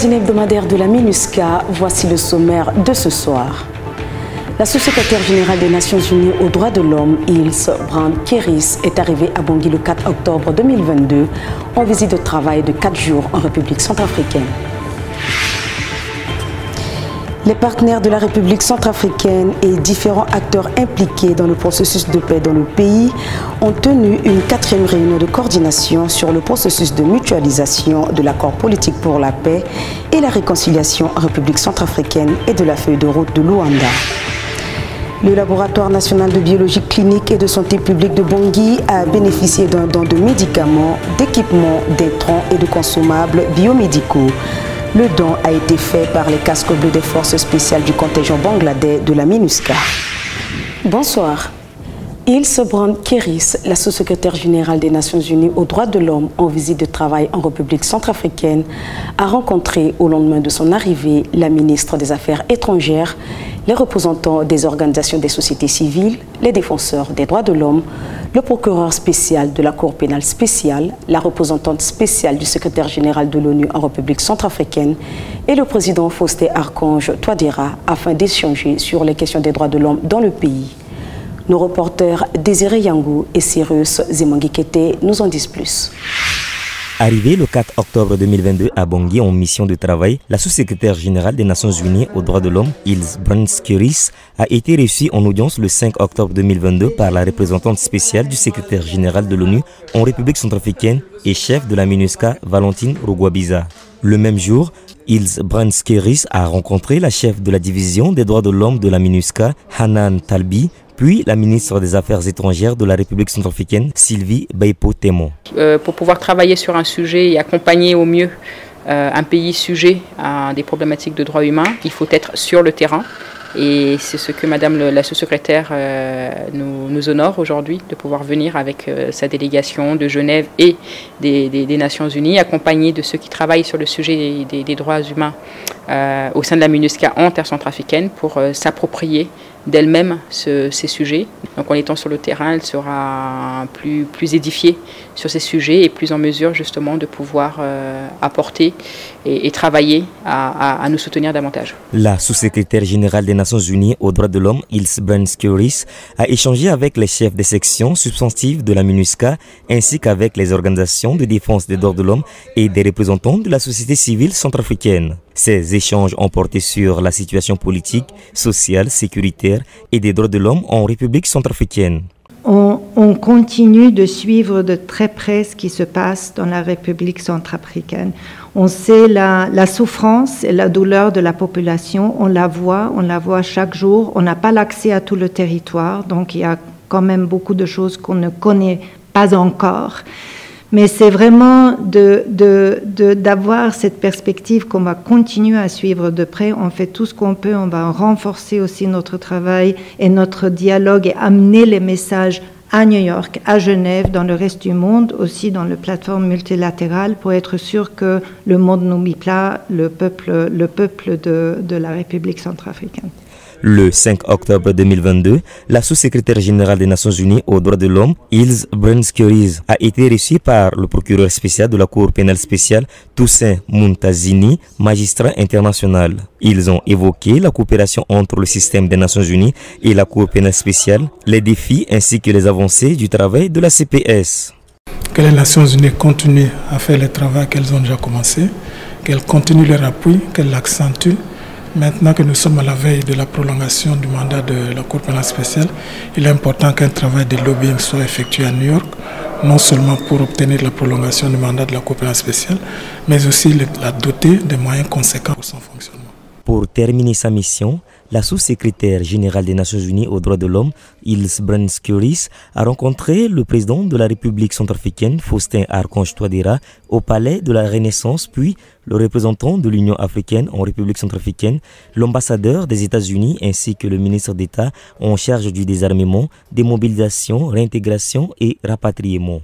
magazine hebdomadaire de la MINUSCA, voici le sommaire de ce soir. La sous-secrétaire générale des Nations Unies aux droits de l'homme, Ilse Brand-Keris, est arrivée à Bangui le 4 octobre 2022 en visite de travail de 4 jours en République centrafricaine. Les partenaires de la République centrafricaine et différents acteurs impliqués dans le processus de paix dans le pays ont tenu une 4e réunion de coordination sur le processus de mutualisation de l'accord politique pour la paix et la réconciliation en République centrafricaine et de la feuille de route de Luanda. Le laboratoire national de biologie clinique et de santé publique de Bangui a bénéficié d'un don de médicaments, d'équipements, d'intrants et de consommables biomédicaux. Le don a été fait par les casques bleus des forces spéciales du contingent bangladais de la MINUSCA. Bonsoir. Ilse Brand-Keris, la sous-secrétaire générale des Nations Unies aux droits de l'homme en visite de travail en République centrafricaine, a rencontré au lendemain de son arrivée la ministre des Affaires étrangères, les représentants des organisations des sociétés civiles, les défenseurs des droits de l'homme, le procureur spécial de la Cour pénale spéciale, la représentante spéciale du secrétaire général de l'ONU en République centrafricaine et le président Faustin-Archange Touadéra afin d'échanger sur les questions des droits de l'homme dans le pays. Nos reporters Désiré Yangou et Cyrus Zemangikete nous en disent plus. Arrivée le 4 octobre 2022 à Bangui en mission de travail, la sous-secrétaire générale des Nations Unies aux droits de l'homme, Ilse Brand-Keris, a été reçue en audience le 5 octobre 2022 par la représentante spéciale du secrétaire général de l'ONU en République centrafricaine et chef de la MINUSCA, Valentine Rugwabiza. Le même jour, Ilse Brand-Keris a rencontré la chef de la division des droits de l'homme de la MINUSCA, Hanan Talbi, puis la ministre des Affaires étrangères de la République centrafricaine, Sylvie Baipo-Témon. Pour pouvoir travailler sur un sujet et accompagner au mieux un pays sujet à des problématiques de droits humains, il faut être sur le terrain. Et c'est ce que Madame la sous-secrétaire nous honore aujourd'hui, de pouvoir venir avec sa délégation de Genève et des Nations Unies, accompagnée de ceux qui travaillent sur le sujet des droits humains au sein de la MINUSCA en terre centrafricaine pour s'approprier d'elle-même ces sujets. Donc en étant sur le terrain, elle sera plus édifiée sur ces sujets et plus en mesure justement de pouvoir apporter et travailler à nous soutenir davantage. La sous-secrétaire générale des Nations Unies aux droits de l'homme, Ilse Brand-Keris, a échangé avec les chefs des sections substantives de la MINUSCA ainsi qu'avec les organisations de défense des droits de l'homme et des représentants de la société civile centrafricaine. Ces échanges ont porté sur la situation politique, sociale, sécuritaire et des droits de l'homme en République centrafricaine. On continue de suivre de très près ce qui se passe dans la République centrafricaine. On sait la souffrance et la douleur de la population, on la voit chaque jour. On n'a pas l'accès à tout le territoire, donc il y a quand même beaucoup de choses qu'on ne connaît pas encore. Mais c'est vraiment d'avoir cette perspective qu'on va continuer à suivre de près. On fait tout ce qu'on peut, on va renforcer aussi notre travail et notre dialogue et amener les messages à New York, à Genève, dans le reste du monde, aussi dans la plateforme multilatérale, pour être sûr que le monde n'oublie pas le peuple de la République centrafricaine. Le 5 octobre 2022, la sous-secrétaire générale des Nations Unies aux droits de l'homme, Ilse Brand-Keris, a été reçue par le procureur spécial de la Cour pénale spéciale, Toussaint Muntazini, magistrat international. Ils ont évoqué la coopération entre le système des Nations Unies et la Cour pénale spéciale, les défis ainsi que les avancées du travail de la CPS. Que les Nations Unies continuent à faire le travail qu'elles ont déjà commencé, qu'elles continuent leur appui, qu'elles l'accentuent. Maintenant que nous sommes à la veille de la prolongation du mandat de la Cour pénale spéciale, il est important qu'un travail de lobbying soit effectué à New York, non seulement pour obtenir la prolongation du mandat de la Cour pénale spéciale, mais aussi la doter de moyens conséquents pour son fonctionnement. Pour terminer sa mission, la sous-secrétaire générale des Nations Unies aux droits de l'homme, Ilse Brand-Keris, a rencontré le président de la République centrafricaine, Faustin-Archange Touadéra, au palais de la Renaissance, puis le représentant de l'Union africaine en République centrafricaine, l'ambassadeur des États-Unis ainsi que le ministre d'État en charge du désarmement, démobilisation, réintégration et rapatriement.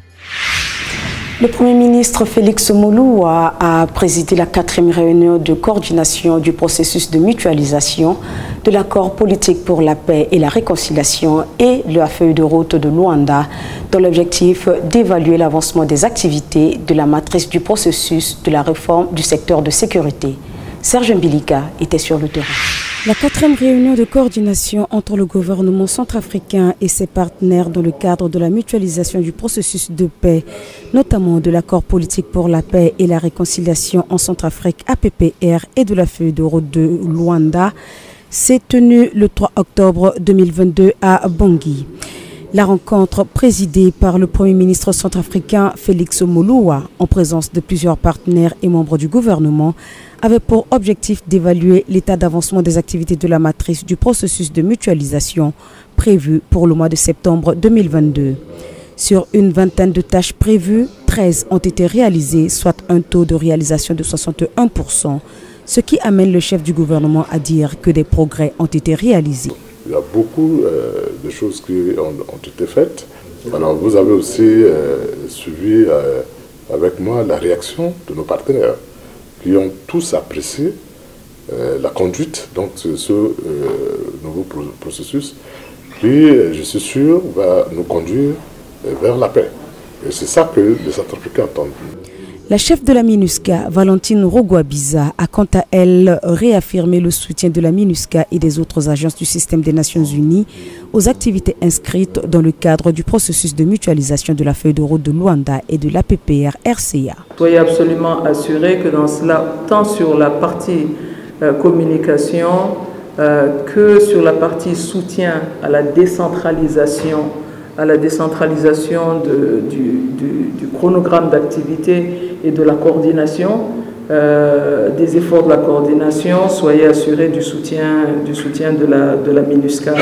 Le Premier ministre Félix Mouloua a présidé la 4e réunion de coordination du processus de mutualisation de l'accord politique pour la paix et la réconciliation et la feuille de route de Luanda dans l'objectif d'évaluer l'avancement des activités de la matrice du processus de la réforme du secteur de sécurité. Serge Mbilika était sur le terrain. La 4e réunion de coordination entre le gouvernement centrafricain et ses partenaires dans le cadre de la mutualisation du processus de paix, notamment de l'accord politique pour la paix et la réconciliation en Centrafrique APPR et de la feuille de route de Luanda, s'est tenue le 3 octobre 2022 à Bangui. La rencontre présidée par le Premier ministre centrafricain Félix Mouloua, en présence de plusieurs partenaires et membres du gouvernement, avait pour objectif d'évaluer l'état d'avancement des activités de la matrice du processus de mutualisation prévu pour le mois de septembre 2022. Sur une vingtaine de tâches prévues, 13 ont été réalisées, soit un taux de réalisation de 61%, ce qui amène le chef du gouvernement à dire que des progrès ont été réalisés. Il y a beaucoup de choses qui ont été faites. Alors vous avez aussi suivi avec moi la réaction de nos partenaires qui ont tous apprécié la conduite donc, de ce nouveau processus qui, je suis sûr, va nous conduire vers la paix. Et c'est ça que les Centrafricains attendent. La chef de la MINUSCA, Valentine Rogwabiza, a quant à elle réaffirmé le soutien de la MINUSCA et des autres agences du système des Nations Unies aux activités inscrites dans le cadre du processus de mutualisation de la feuille de route de Luanda et de l'APPR-RCA. Soyez absolument assurés que dans cela, tant sur la partie communication que sur la partie soutien à la décentralisation, du chronogramme d'activité et de la coordination, des efforts de la coordination, soyez assurés du soutien de la MINUSCA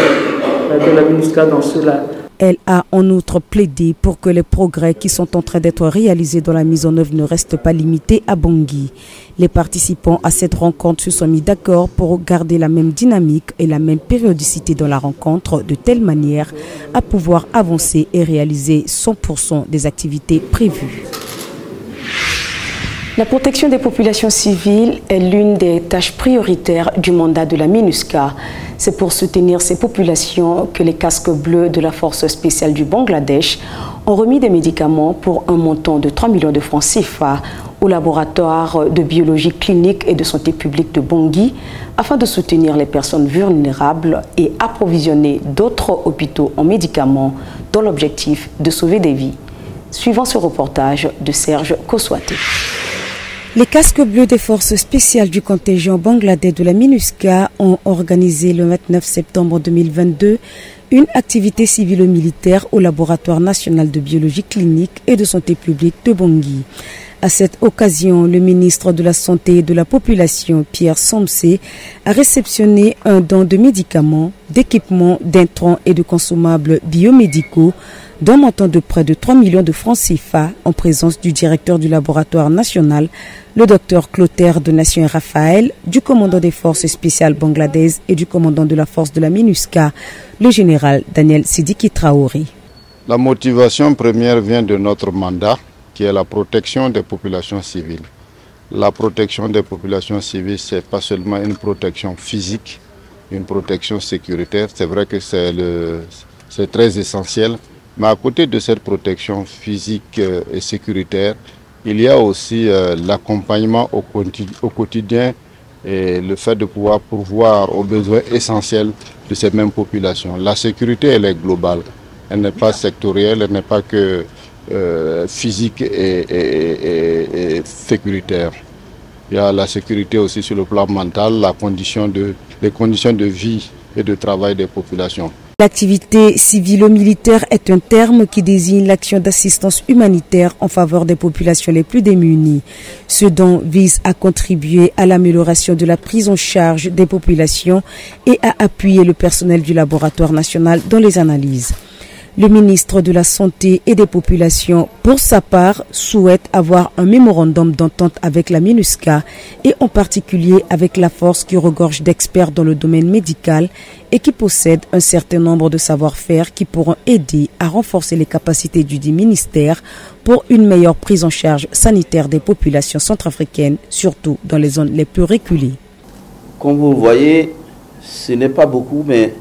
dans cela. Elle a en outre plaidé pour que les progrès qui sont en train d'être réalisés dans la mise en œuvre ne restent pas limités à Bangui. Les participants à cette rencontre se sont mis d'accord pour garder la même dynamique et la même périodicité dans la rencontre, de telle manière à pouvoir avancer et réaliser 100% des activités prévues. La protection des populations civiles est l'une des tâches prioritaires du mandat de la MINUSCA. C'est pour soutenir ces populations que les casques bleus de la force spéciale du Bangladesh ont remis des médicaments pour un montant de 3 millions de francs CFA au laboratoire de biologie clinique et de santé publique de Bangui afin de soutenir les personnes vulnérables et approvisionner d'autres hôpitaux en médicaments dans l'objectif de sauver des vies. Suivant ce reportage de Serge Koswate. Les casques bleus des forces spéciales du contingent Bangladesh de la MINUSCA ont organisé le 29 septembre 2022 une activité civilo-militaire au laboratoire national de biologie clinique et de santé publique de Bangui. À cette occasion, le ministre de la Santé et de la Population, Pierre Somsé, a réceptionné un don de médicaments, d'équipements, d'intrants et de consommables biomédicaux d'un montant de près de 3 millions de francs CFA en présence du directeur du laboratoire national, le docteur Clotaire de Nation Raphaël, du commandant des forces spéciales bangladaises et du commandant de la force de la MINUSCA, le général Daniel Sidiki Traoré. La motivation première vient de notre mandat, qui est la protection des populations civiles. La protection des populations civiles, ce n'est pas seulement une protection physique, une protection sécuritaire. C'est vrai que c'est très essentiel. Mais à côté de cette protection physique et sécuritaire, il y a aussi l'accompagnement au quotidien et le fait de pouvoir pourvoir aux besoins essentiels de ces mêmes populations. La sécurité, elle est globale. Elle n'est pas sectorielle, elle n'est pas que physique et sécuritaire. Il y a la sécurité aussi sur le plan mental, les conditions de vie et de travail des populations. L'activité civilo-militaire est un terme qui désigne l'action d'assistance humanitaire en faveur des populations les plus démunies. Ce don vise à contribuer à l'amélioration de la prise en charge des populations et à appuyer le personnel du laboratoire national dans les analyses. Le ministre de la Santé et des Populations, pour sa part, souhaite avoir un mémorandum d'entente avec la MINUSCA et en particulier avec la force qui regorge d'experts dans le domaine médical et qui possède un certain nombre de savoir-faire qui pourront aider à renforcer les capacités du dit ministère pour une meilleure prise en charge sanitaire des populations centrafricaines, surtout dans les zones les plus reculées. Comme vous le voyez, ce n'est pas beaucoup, mais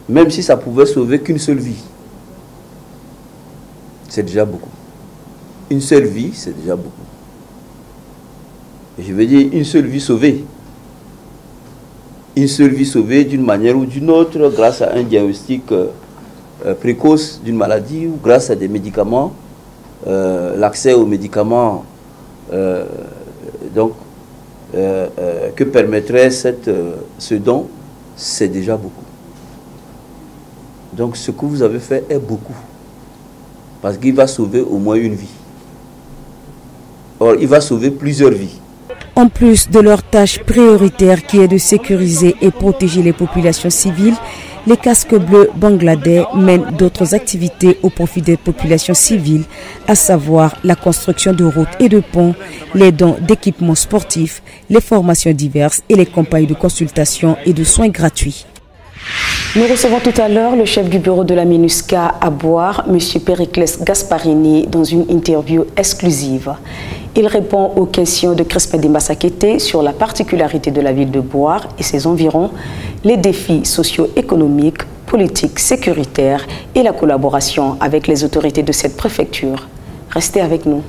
même si ça pouvait sauver qu'une seule vie, c'est déjà beaucoup. Une seule vie, c'est déjà beaucoup. Je veux dire une seule vie sauvée. Une seule vie sauvée d'une manière ou d'une autre grâce à un diagnostic précoce d'une maladie ou grâce à des médicaments, l'accès aux médicaments que permettrait ce don, c'est déjà beaucoup. Donc ce que vous avez fait est beaucoup. Parce qu'il va sauver au moins une vie. Or, il va sauver plusieurs vies. En plus de leur tâche prioritaire qui est de sécuriser et protéger les populations civiles, les casques bleus bangladais mènent d'autres activités au profit des populations civiles, à savoir la construction de routes et de ponts, les dons d'équipements sportifs, les formations diverses et les campagnes de consultation et de soins gratuits. Nous recevons tout à l'heure le chef du bureau de la MINUSCA à Boar, M. Périclès Gasparini, dans une interview exclusive. Il répond aux questions de Crispin Demba Sakete sur la particularité de la ville de Boar et ses environs, les défis socio-économiques, politiques, sécuritaires et la collaboration avec les autorités de cette préfecture. Restez avec nous.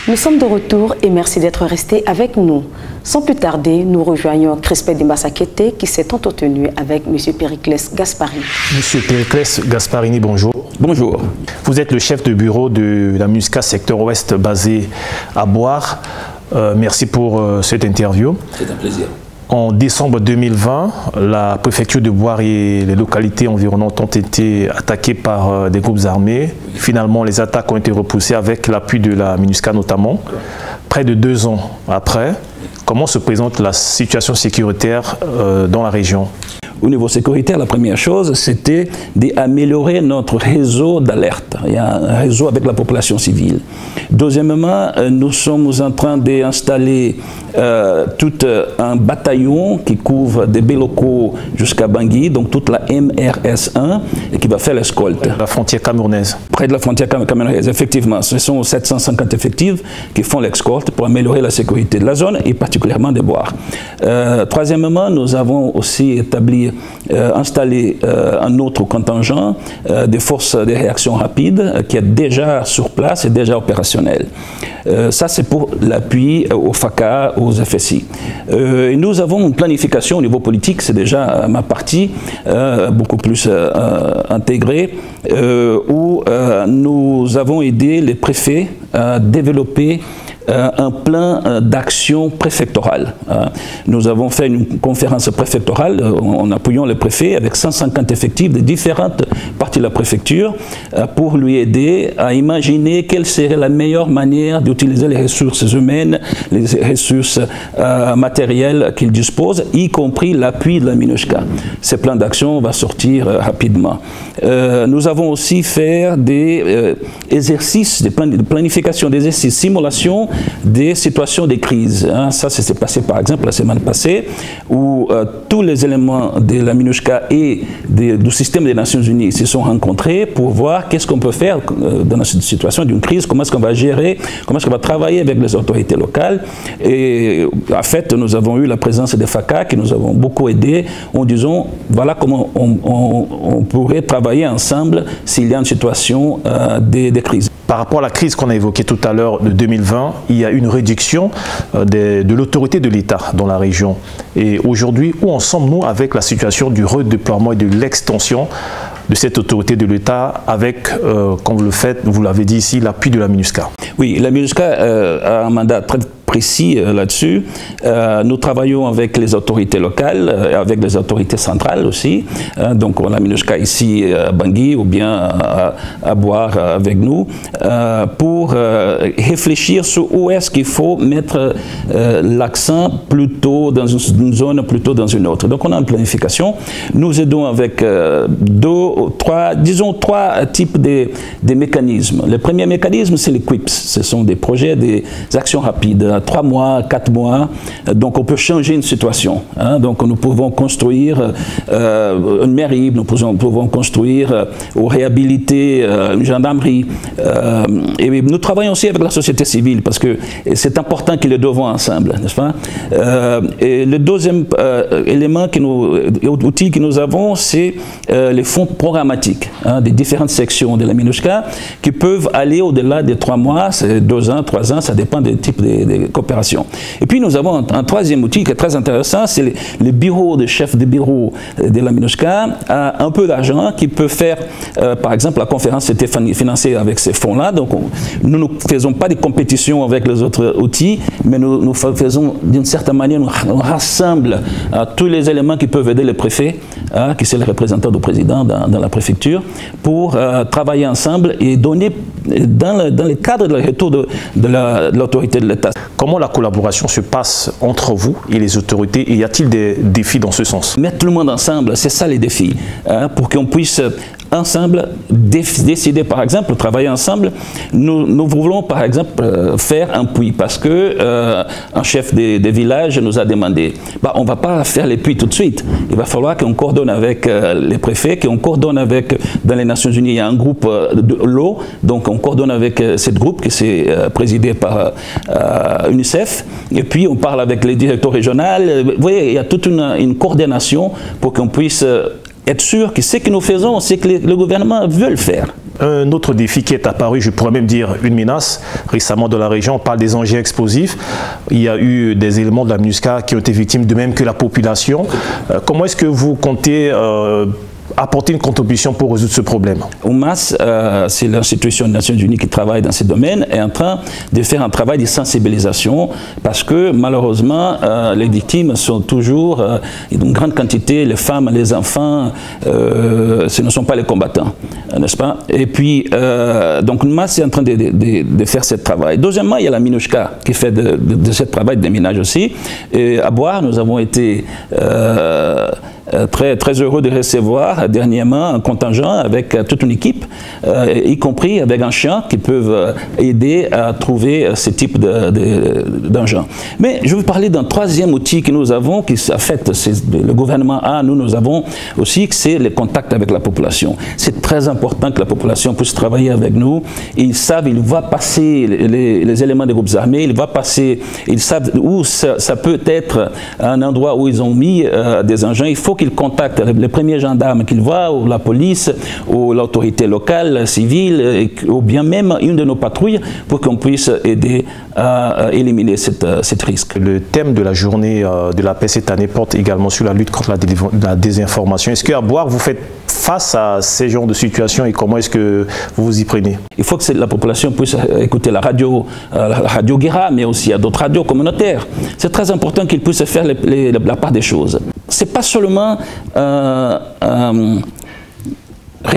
Nous sommes de retour et merci d'être restés avec nous. Sans plus tarder, nous rejoignons Crispin Demba Sakete qui s'est entretenu avec M. Périclès Gasparini. Monsieur Périclès Gasparini, bonjour. Bonjour. Vous êtes le chef de bureau de la MINUSCA secteur ouest basé à Boar. Merci pour cette interview. C'est un plaisir. En décembre 2020, la préfecture de Boar et les localités environnantes ont été attaquées par des groupes armés. Finalement, les attaques ont été repoussées avec l'appui de la MINUSCA notamment. Près de 2 ans après, comment se présente la situation sécuritaire dans la région ? Au niveau sécuritaire, la première chose, c'était d'améliorer notre réseau d'alerte. Il y a un réseau avec la population civile. Deuxièmement, nous sommes en train d'installer tout un bataillon qui couvre des Bélocaux jusqu'à Bangui, donc toute la MRS1, et qui va faire l'escolte. La frontière camerounaise. Près de la frontière camerounaise, effectivement. Ce sont 750 effectifs qui font l'escolte pour améliorer la sécurité de la zone et particulièrement de Boar. Troisièmement, nous avons aussi installé un autre contingent des forces de réaction rapide qui est déjà sur place et déjà opérationnel. Ça, c'est pour l'appui au FACA, aux FSI. Nous avons une planification au niveau politique, c'est déjà ma partie, beaucoup plus intégrée, où nous avons aidé les préfets à développer un plan d'action préfectorale. Nous avons fait une conférence préfectorale en appuyant les préfets avec 150 effectifs de différentes partie de la préfecture pour lui aider à imaginer quelle serait la meilleure manière d'utiliser les ressources humaines, les ressources matérielles qu'il dispose, y compris l'appui de la MINUSCA. Ce plan d'action va sortir rapidement. Nous avons aussi fait des exercices, de planification d'exercices, simulation des situations de crise. Ça s'est passé par exemple la semaine passée, où tous les éléments de la MINUSCA et du système des Nations Unies se sont rencontrés pour voir qu'est-ce qu'on peut faire dans cette situation d'une crise, comment est-ce qu'on va gérer, comment est-ce qu'on va travailler avec les autorités locales. Et en fait, nous avons eu la présence des FACA qui nous avons beaucoup aidés en disant voilà comment on pourrait travailler ensemble s'il y a une situation de crise. Par rapport à la crise qu'on a évoquée tout à l'heure de 2020, il y a une réduction de l'autorité de l'État dans la région. Et aujourd'hui, où en sommes-nous avec la situation du redéploiement et de l'extension de cette autorité de l'État avec, comme vous le faites, vous l'avez dit ici, l'appui de la MINUSCA? Oui, la MINUSCA a un mandat très précis là-dessus. Nous travaillons avec les autorités locales, avec les autorités centrales aussi. Donc on a MINUSCA ici à Bangui ou bien à Boire avec nous pour réfléchir sur où est-ce qu'il faut mettre l'accent plutôt dans une zone, plutôt dans une autre. Donc on a une planification. Nous aidons avec trois types de mécanismes. Le premier mécanisme, c'est les QUIPS. Ce sont des projets, des actions rapides. 3 mois, 4 mois, donc on peut changer une situation. Donc nous pouvons construire une mairie, nous pouvons construire ou réhabiliter une gendarmerie. Et nous travaillons aussi avec la société civile parce que c'est important qu'ils le devons ensemble, n'est-ce pas? Et le deuxième élément, outil que nous avons, c'est les fonds programmatiques des différentes sections de la MINUSCA qui peuvent aller au-delà des 3 mois, 2 ans, 3 ans, ça dépend des types de coopération. Et puis nous avons un troisième outil qui est très intéressant, c'est le bureau de chef de bureau de la MINUSCA a un peu d'argent qui peut faire, par exemple, la conférence était financée avec ces fonds-là, donc nous ne faisons pas de compétition avec les autres outils, mais nous faisons d'une certaine manière, on rassemble tous les éléments qui peuvent aider les préfets, qui sont les représentants du président dans la préfecture, pour travailler ensemble et donner dans le cadre du retour de l'autorité de l'État. Comment la collaboration se passe entre vous et les autorités et y a-t-il des défis dans ce sens? Mettre tout le monde ensemble, c'est ça les défis, pour qu'on puisse ensemble décider, par exemple, travailler ensemble. Nous voulons, par exemple, faire un puits parce que un chef des villages nous a demandé, on ne va pas faire les puits tout de suite. Il va falloir qu'on coordonne avec les préfets, qu'on coordonne avec, dans les Nations Unies, il y a un groupe de l'eau, donc on coordonne avec ce groupe qui est présidé par UNICEF, et puis on parle avec les directeurs régionaux. Vous voyez, il y a toute une coordination pour qu'on puisse être sûr que ce que nous faisons, c'est que le gouvernement veut le faire. Un autre défi qui est apparu, je pourrais même dire une menace, récemment dans la région, on parle des engins explosifs. Il y a eu des éléments de la MINUSCA qui ont été victimes, de même que la population. Comment est-ce que vous comptez apporter une contribution pour résoudre ce problème? OMAS, c'est l'institution des Nations Unies qui travaille dans ce domaine, est en train de faire un travail de sensibilisation parce que malheureusement, les victimes sont toujours une grande quantité, les femmes, les enfants, ce ne sont pas les combattants, n'est-ce pas? Et puis, donc OMAS est en train de faire ce travail. Deuxièmement, il y a la MINUSCA qui fait de ce travail de minage aussi. Et à Boire, nous avons été très heureux de recevoir dernièrement un contingent avec toute une équipe, y compris avec un chien qui peuvent aider à trouver ce type d'engin. Mais je veux parler d'un troisième outil que nous avons, qui en fait le gouvernement a, nous avons aussi, c'est le contact avec la population. C'est très important que la population puisse travailler avec nous. Ils savent, ils voient passer les éléments des groupes armés, ils savent où ça peut être un endroit où ils ont mis des engins. Il faut qu'ils contactent les premiers gendarmes qu'ils voient, ou la police, ou l'autorité locale, civile, ou bien même une de nos patrouilles, pour qu'on puisse aider à éliminer cet risque. Le thème de la journée de la paix cette année porte également sur la lutte contre la désinformation. Est-ce qu'à Boire, vous faites face à ces genres de situations et comment est-ce que vous vous y prenez? Il faut que la population puisse écouter la radio Guéra, mais aussi à d'autres radios communautaires. C'est très important qu'ils puissent faire la part des choses. C'est pas seulement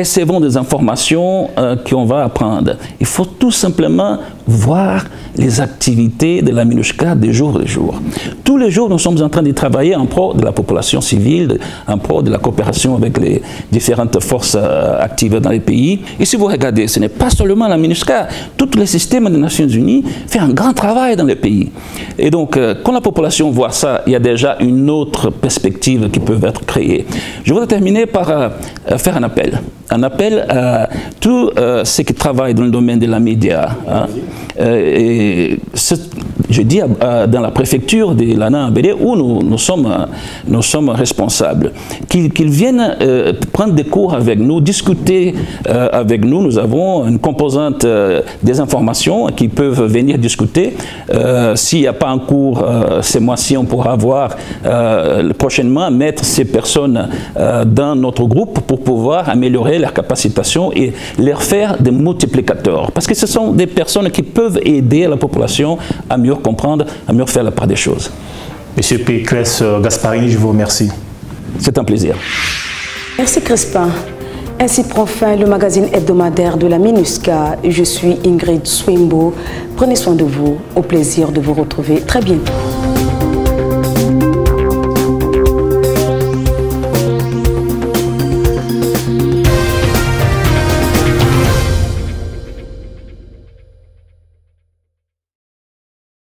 recevons des informations qu'on va apprendre. Il faut tout simplement voir les activités de la MINUSCA de jour en jour. Tous les jours, nous sommes en train de travailler en pro de la population civile, en pro de la coopération avec les différentes forces actives dans les pays. Et si vous regardez, ce n'est pas seulement la MINUSCA, tout le système des Nations Unies fait un grand travail dans les pays. Et donc, quand la population voit ça, il y a déjà une autre perspective qui peut être créée. Je voudrais terminer par faire un appel. Un appel à tous ceux qui travaillent dans le domaine de la média. Hein. Je dis dans la préfecture de l'ANA-ABD où nous sommes responsables, qu'ils viennent prendre des cours avec nous, discuter avec nous. Nous avons une composante des informations qui peuvent venir discuter. S'il n'y a pas un cours ce mois-ci, on pourra avoir prochainement mettre ces personnes dans notre groupe pour pouvoir améliorer leur capacitation et leur faire des multiplicateurs. Parce que ce sont des personnes qui peuvent aider la population à mieux comprendre, à mieux faire la part des choses. Monsieur Périclès Gasparini, je vous remercie. C'est un plaisir. Merci Crispin. Ainsi prend fin le magazine hebdomadaire de la MINUSCA. Je suis Ingrid Swimbo. Prenez soin de vous. Au plaisir de vous retrouver très bientôt.